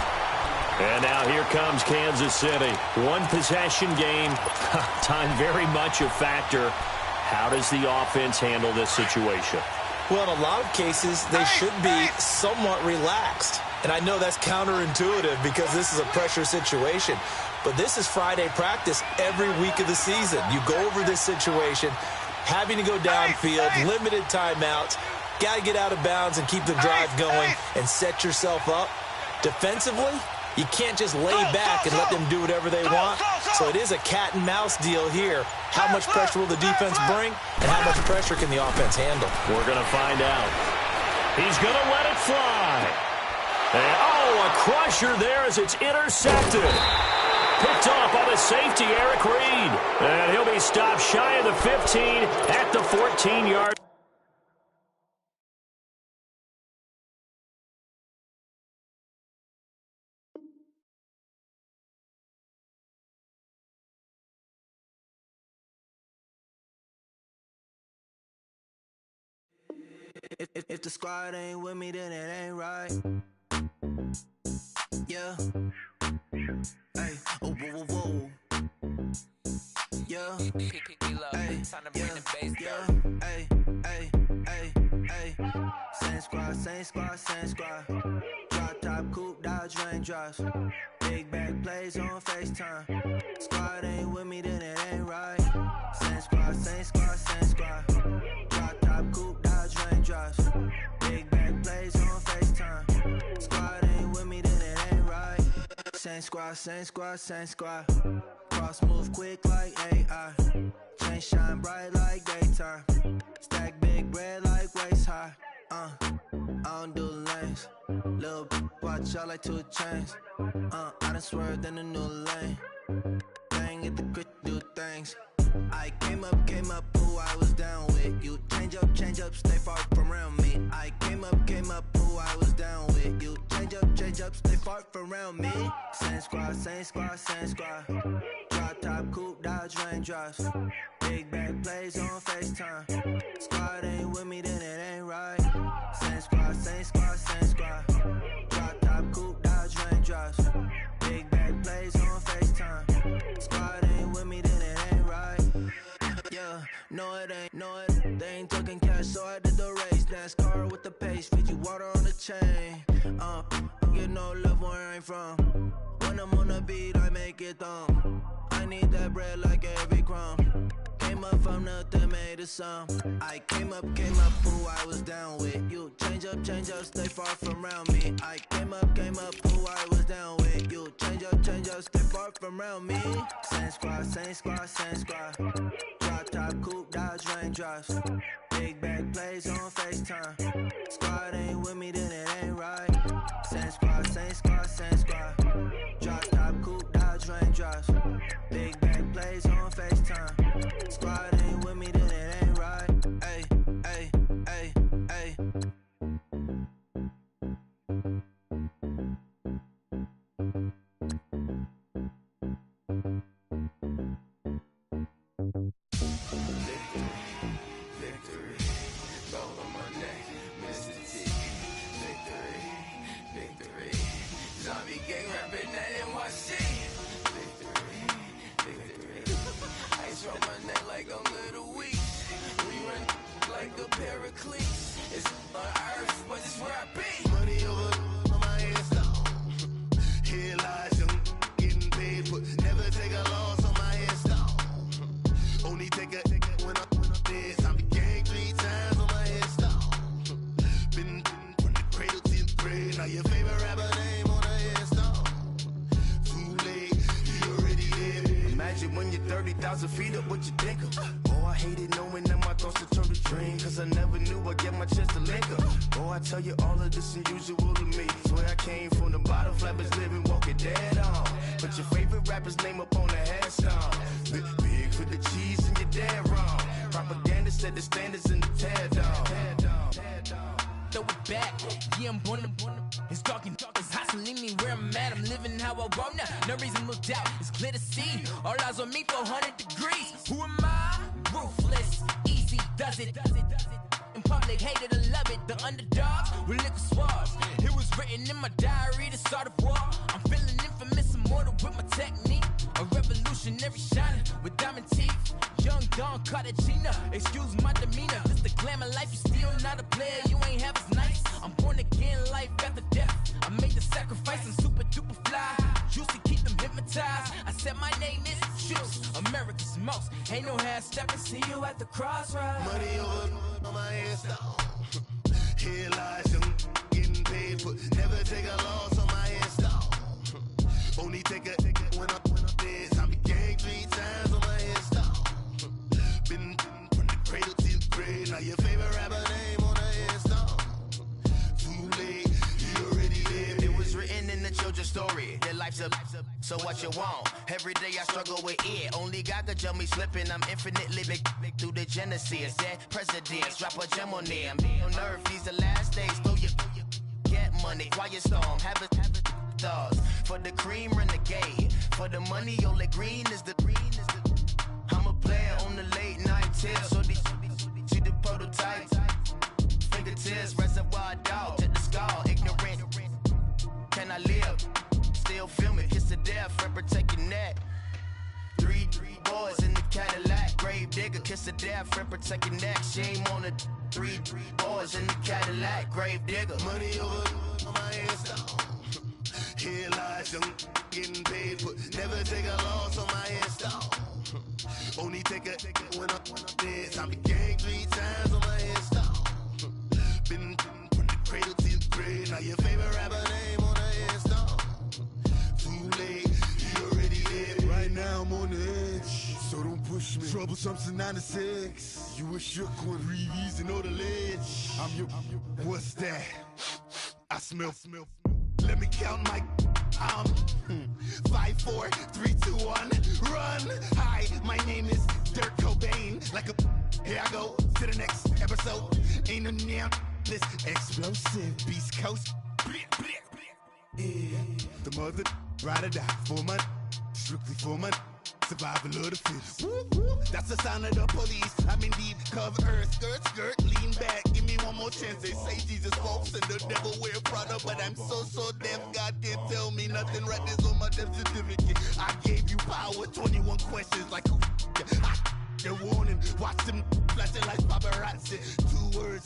S2: And now here comes Kansas City. One possession game. Time very much a factor. How does the offense handle this situation?
S3: Well, in a lot of cases, they should be somewhat relaxed. And I know that's counterintuitive because this is a pressure situation. But this is Friday practice every week of the season. You go over this situation, having to go downfield, limited timeouts, got to get out of bounds and keep the drive going and set yourself up. Defensively, you can't just lay back and let them do whatever they want. So it is a cat and mouse deal here. How much pressure will the defense bring, and how much pressure can the offense handle?
S2: We're going to find out. He's going to let it fly. And, a crusher there as it's intercepted. Picked off by the safety, Eric Reed. And he'll be stopped shy of the 15 at the 14-yard
S1: If the squad ain't with me, then it ain't right. Yeah. Hey, oh, whoa, whoa, whoa. Yeah. Hey, yeah. Hey, hey, hey, hey. Same squad, same squad, same squad. Drop top, coupe, Dodge raindrops. Big back plays on FaceTime. Squad ain't with me, then it ain't right. Same squad, same squad, same squad. Drop top, coupe, Dodge raindrops. Big back plays on FaceTime. Squad ain't with me, then it ain't right. Same squad, same squad, same squad. Cross move quick like AI. Chain shine bright like daytime. Stack big bread like waist high. I don't do lanes. Lil' watch out like 2 chains. I done swerved in a new lane. Bang at the crit, do things. I came up, who I was down with. You change up, stay far from around me. I came up, who I was down with. You change up, stay far from around me. Same squad, same squad, same squad. Drop top, coupe, Dodge raindrops. Big back plays on FaceTime. Squad ain't with me, then it ain't right. Same squad, same squad, same squad. Drop top, coupe, Dodge raindrops. Big back plays on FaceTime. Squad ain't with me, then it ain't right. Yeah, no it ain't, no it. They ain't talking cash, so I did the race. NASCAR with the pace, feed you water on the chain. Get no love where I ain't from. When I'm on the beat, I make it thumb. I need that bread like every crumb. Came up from nothing, made a sum. I came up, who I was down with. You change up, stay far from around me. I came up, who I was down with. You change up, stay far from around me. Same squad, same squad, same squad. Drop top, coupe, Dodge raindrops. Big back plays on FaceTime. Squad ain't with me, then it ain't right. Same squad, same squad, same squad. Drop top, coupe, Dodge raindrops. Big back plays on FaceTime. Squad ain't with me, then it ain't right. Ay, ay, ay, ay.
S5: Victory, gold on my neck, Mr. T. Victory, zombie gang rapping that NYC. Victory, ice on my neck like I'm Little Weak. We run like a paraclete. It's on earth, but it's where I be.
S4: Money over on my headstone. Here lies young, getting paid, but never take a loss on my headstone. Only take a when I'm dead. I be gang 3 times on my headstone. Been from the cradle to the grave. Now your favorite rapper name on a headstone. Too late, you already there.
S5: Imagine when you're 30,000 feet up, what you think of? Oh, I hated knowing that my thoughts would turn to dream. Cause I never knew I'd get my chance to link up. Oh, I tell you all of this unusual to me. Swear I came from the bottom, flappers living, walking dead on. Put your favorite rapper's name up on the headstone. Big for the cheese and you're dead wrong. Propaganda set the standards in the tear down.
S6: Throw it back, yeah, I'm born to. It's dark, it's hot, so leave me where I'm at. I'm living how I want now. No reason to doubt, it's clear to see. All eyes on me, 400 degrees. Who am I? Ruthless, easy, does it. In public, hated or love it. The underdogs with liquor swabs. It was written in my diary to start a war. I'm feeling infamous, immortal with my technique. A revolutionary shining with diamond teeth. Young Don Cartagena, excuse my demeanor. This the glamour life, you still not a player. You ain't half as nice. I'm born again, life after death. I made the sacrifice, I'm super duper fly. Juicy, keep them hypnotized. I said my name is Juice, America's most. Ain't no half stepping, see you at the crossroads.
S4: Money over on my headstone. Here lies young, getting paid, but never take a loss on my headstone. Only take a when I'm dead. I be gang 3 times on my headstone. Been from the cradle to the grave. Now your favorite rapper name on a headstone. Too late, you already there.
S5: It was written in the children's story. Their life's a so what you want? Every day I struggle with it. Only God could jump me slipping. I'm infinitely big through the genesis. That presidents, drop a gem on them. On earth, these the last days. Throw your get money, quiet storm, have it thoughts. For the cream, renegade. For the money, only green is the. I'm a player on the late night tip. So these see the prototype. Fingertips is reservoir dog to the skull. Ignorant, can I live? Still film it, kiss the death, and protect your neck. Three boys in the Cadillac, grave digger, kiss the death, and protect your neck. Shame on the three boys in the Cadillac, grave digger.
S4: Money over on my headstone. Here lies young, getting paid, but never take a loss on my headstone. Only take a when I'm dead. I be gang 3 times on my headstone. Been from the cradle to the grave. Now your favorite rapper name on the headstone. Too late, he already dead. Right now I'm on the edge, so don't push me. Troublesome to 9 to 6. You a shook one, breathe and know the ledge. I'm your, what's that? I smell. Let me count my 5, 4, 3, 2, 1, run. Hi, my name is Dirk Cobain. Like a, here I go to the next episode. Ain't no damn this explosive Beast Coast. Yeah. The mother ride or die for my strictly for my survival of the fittest. That's the sign of the police. I'm in deep cover earth, skirt, lean back. Give me one more chance. They say Jesus folks and the devil wear Prada, but I'm so deaf. God can't tell me nothing. Right this on my death certificate. I gave you power. 21 questions like who? They're warning. Watch them flashing like paparazzi. 2 words.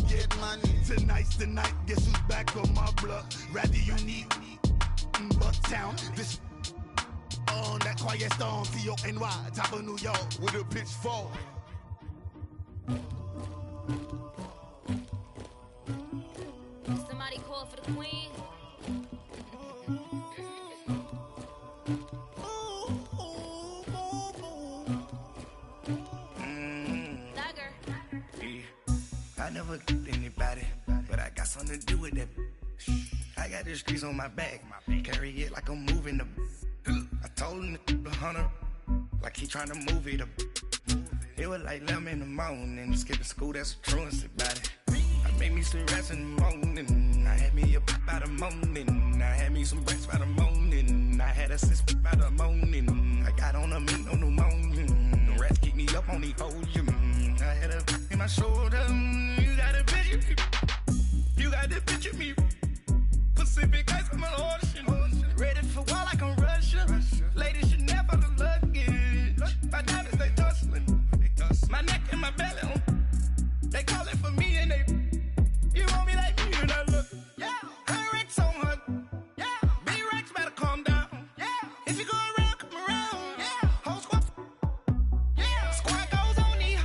S4: Get money. Tonight's the night. Guess who's back on my block? Rather unique. Bucktown. This. On that quiet stone, T-O-N-Y, top of New York, with a pitchfork.
S7: Somebody call for the queen. Dagger.
S8: I never killed anybody, but I got something to do with that. I got the streets on my back, carry it like I'm moving the. I told him the hunter, like he tryna move it up. It was like 11 in the morning, skipping school, that's a truancy about it. I made me some rats in the morning, I had me a pop by the morning. I had me some breaks by the morning, I had a sis by the morning. I got on a meat on the morning, the rats keep me up on the podium. I had a in my shoulder, you got a picture, you got the picture me. Pacific ice on my ocean, ready for war like I'm Russia. Ladies should never look luggage. My diamonds they tussling, my neck and my belly on. They calling for me and they. You want me like me and I look. Yeah, her Rex on her. Yeah, B-Rex better calm down. Yeah, if you go around, come around. Yeah, whole squad. Yeah, squad goes on me.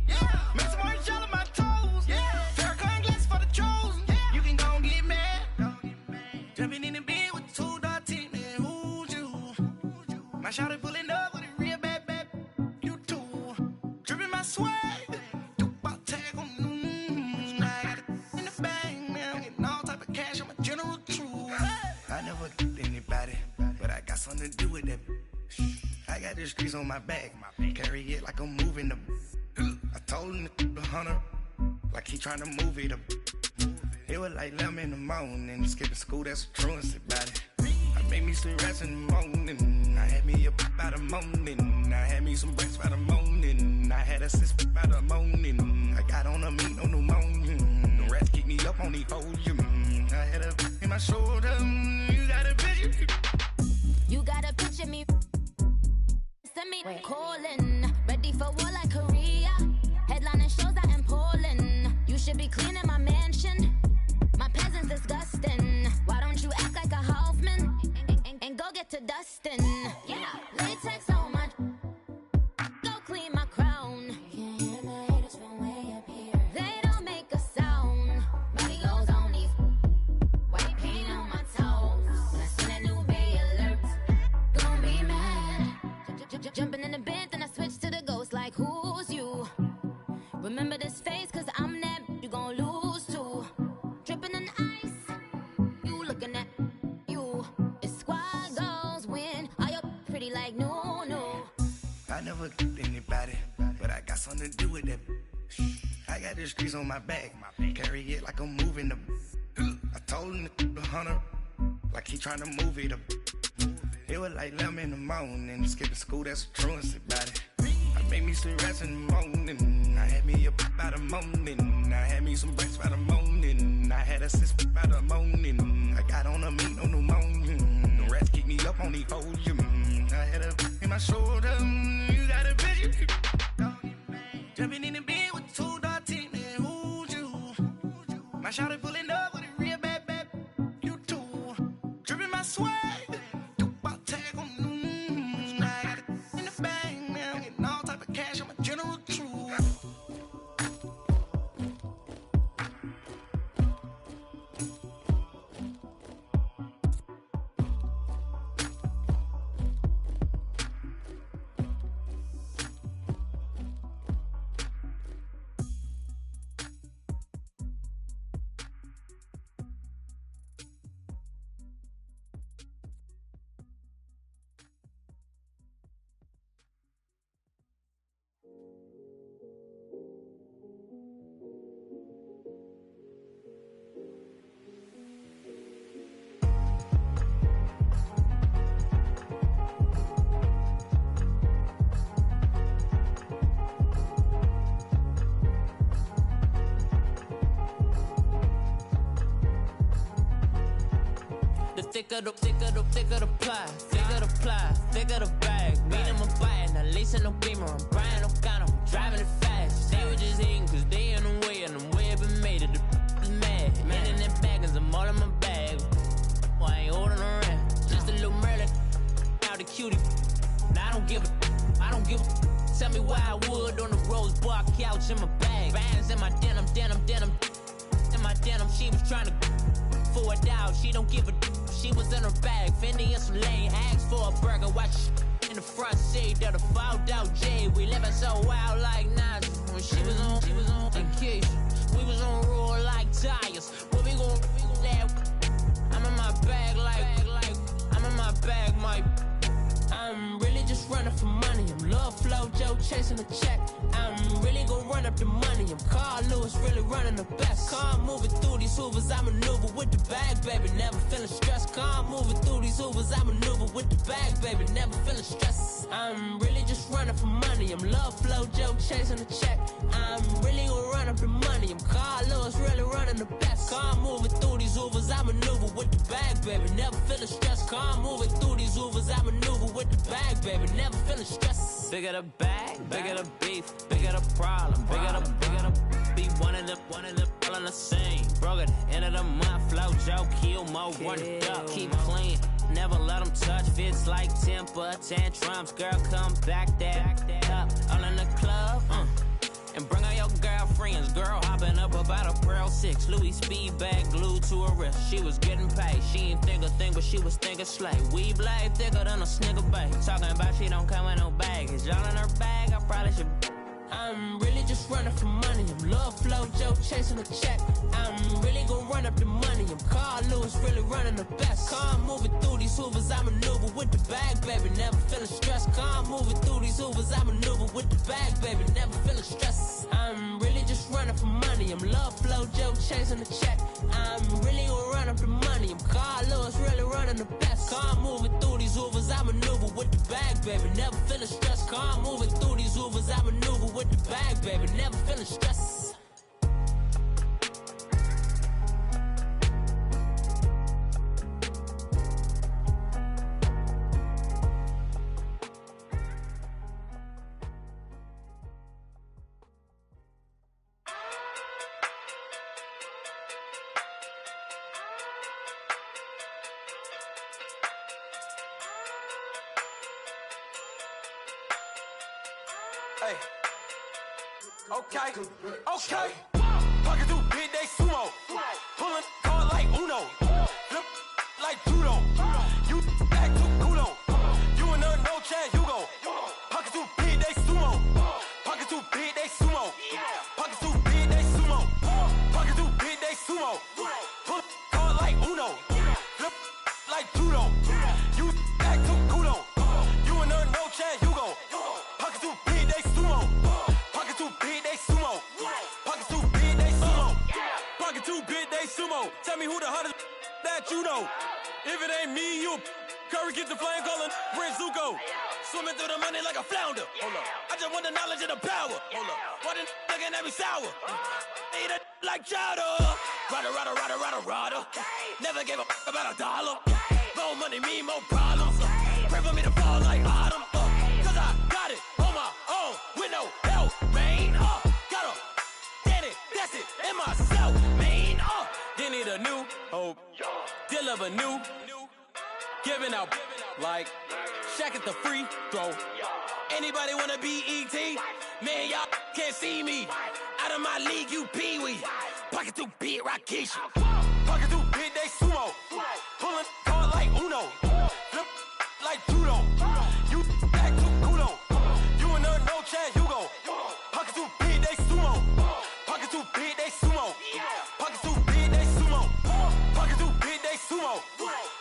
S8: Yeah, make some orange gel on my toes. Yeah, Farrakhan glass for the chosen. Yeah, you can go and get mad. Jumping in the bed with 2 dark teeth, man, who's you? My shawty pulling up with a real bad, you too. Dripping my swag, about tag on, I got it in the bag, man, I'm getting all type of cash, I'm a general true. I never killed anybody, but I got something to do with that. I got the streets on my back, carry it like I'm moving the. I told him the hunter, like he tryna move it up. It was like 11 in the morning, skipping school, that's a truancy about it. I made me some rats in the morning, I had me a pop by the morning. I had me some breaks by the morning, I had a sis by the morning. I got on a meat on the morning, the rats keep me up on the podium. I had a in my shoulder, you got a picture.
S7: You got a picture me. Send me calling, ready for war like Korea. Headlining shows out in Poland. You should be cleaning my mansion. My peasants disgusting. Why don't you act like a Hoffman and go get to dustin'? Yeah, latex on my. Go clean my crown. You can hear my haters from way up here. They don't make a sound. Body goes on these. White paint on my toes. When I see that new Bay alert, gon' be mad. Jumping in the bed, then I switch to the ghost like who's you? Remember this face, cause I'm that you gon' lose too. Dripping in ice, you looking at you. It's squad goals win. Are you pretty like no?
S8: I never killed anybody, but I got something to do with that. I got the streets on my back, carry it like I'm moving the. I told him the hunter, like he tryna move it up. It was like 11 in the morning, skipping school, that's a truancy about it. I Make me some rest in the morning. I had me a by the morning. I had me some breaks by the morning. I had a sis by the morning. I got on a meat on the morning. The rats keep me up on the podium. I had a in my shoulder. You got a bitch. Jumping in the bed with 2 dark teeth, man. Who's you? My shawty pulling up with a real bad. You too. Dripping my swag.
S6: Thicker the pie, thicker the bag. Meet him a bite, not leasing no beamer. I'm Brian O'Connor, I'm driving it fast. They were just hating cause they in the way, and the way I've been made it, the is mad. Man in them baggins, I'm all in my bag. Well, I ain't holding around. Just a little Merlin, out the cutie. Now I don't give a. Tell me why I would on the rose bar couch in my bag. Bands in my denim. In my denim, she was trying to for a doubt. She don't give a. She was in her bag, Fendi and some lane. Asked for a burger, watch in the front seat of the fouled out J. We living so wild like Nas. When she was on vacation, we was on roll like tires. What we gon' laugh? I'm in my bag like I'm in my bag, my. I'm really just running for money. I'm Love Flow Joe chasing the check. I'm really gon' run up the money. I'm Carl Lewis, really running the best. Car moving through these hoovers, I maneuver with the bag, baby. Never feeling stressed. Car moving through these hoovers, I maneuver with the bag, baby. Never feeling stressed. I'm really just running for money. I'm Love Flow Joe chasing the check. I'm really gon' run up the money. I'm Carl Lewis, really running the best. Car moving through these hoovers, I maneuver with the bag, baby. Never feeling stressed. Car moving through these hoovers, I maneuver with the bag, baby. Never feeling stressed. Bigger the bag, bigger the beef, bigger the problem, bigger the be one of them all in the same. Broke at the end of the month, Flow Joe, kill mo, run it up, keep clean. Never let them touch, fits like temper tantrums. Girl, come back that up, all in the club, and bring all your girlfriends. Girl hopping up about a Pearl 6 Louis speed bag glued to her wrist. She was getting paid, she ain't think a thing, but she was thinking slay. We blade thicker than a snicker bag. Talking about she don't come with no baggage. All in her bag, I probably should. I'm really just running for money. I'm Love Flow Joe chasing a check. I'm really gon' run up the money. I'm Carl Lewis, really running the best. Car moving through these hoovers, I maneuver with the bag, baby. Never feeling stressed. Car moving through these hoovers, I maneuver with the bag, baby. Never feeling stressed. I'm really just running for money. I'm Love Flow Joe chasing the check. I'm really gon' run up the money. I'm Carl Lewis, really running the best. Car moving through these hoovers, I maneuver with the bag, baby. Never feeling stressed. Car moving through these hoovers, I maneuver with the bag, baby. Never feeling stressed.
S9: Hey. Okay. Pocket through big day sumo. Pulling card like Uno. Flip like judo. You back to Kudo. You and her no chance, you go. Pocket through big day sumo. Pocket through big day sumo. Pocket through big day sumo. Pocket through big day sumo. Pull card like Uno. Flip like judo. You back to Kudo. You and her no chance, you go. Pocket through big day sumo. Pocket through big day sumo. Pocket through big day sumo. Pocket through big day sumo. Tell me who the hottest that you know. If it ain't me, you Curry get the flame calling Prince Zuko. Swimming through the money like a flounder. Hold up. I just want the knowledge and the power. Hold up. Why the looking at me sour? Eat it like chowder. Rada. Never gave a about $1. More money, me, more problems. Pray for me to fall like autumn. Cause I got it on my own with no help, man. Got a daddy, that's it, and myself, man. They need a new hope. Deal of a new. Giving out like Shaq at the free throw. Anybody wanna be ET? Man, y'all can't see me. Out of my league, you pee-wee. Pocket too big, Rakisha. Pocket too big, they sumo. Pulling card like Uno. Flip like judo. You act too culo. You and her, no chance, you go. Pocket too big, they sumo. Pocket too big, they sumo. Pocket too big, they sumo. Pocket too big, they sumo.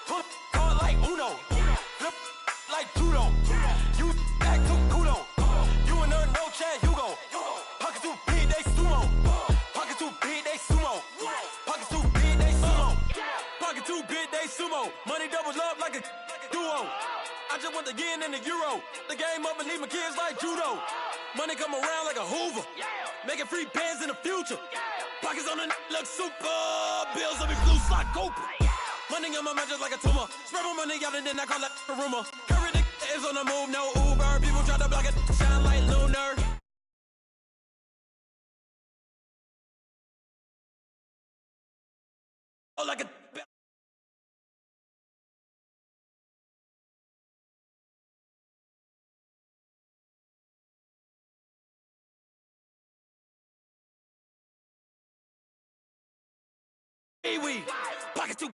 S9: Pull card like Uno. Flip like judo. You act too culo. You and her, no chance, you go. Pocket too big, they sumo. Pocket too big, they sumo. Pocket too big, they sumo. Pocket too big, they sumo. Money doubles up like a duo. I just want the yen and the euro. The game up and leave my kids like judo. Money come around like a Hoover. Making free bands in the future. Pockets on the look super. Bills on me blue slot Cooper. Money on my mind just like a tumor. Spread my money out and then I call that a rumor. Curry the is on the move, no Uber. People try to block it, shine like lunar. Oh, like a Pee-wee. Pocket too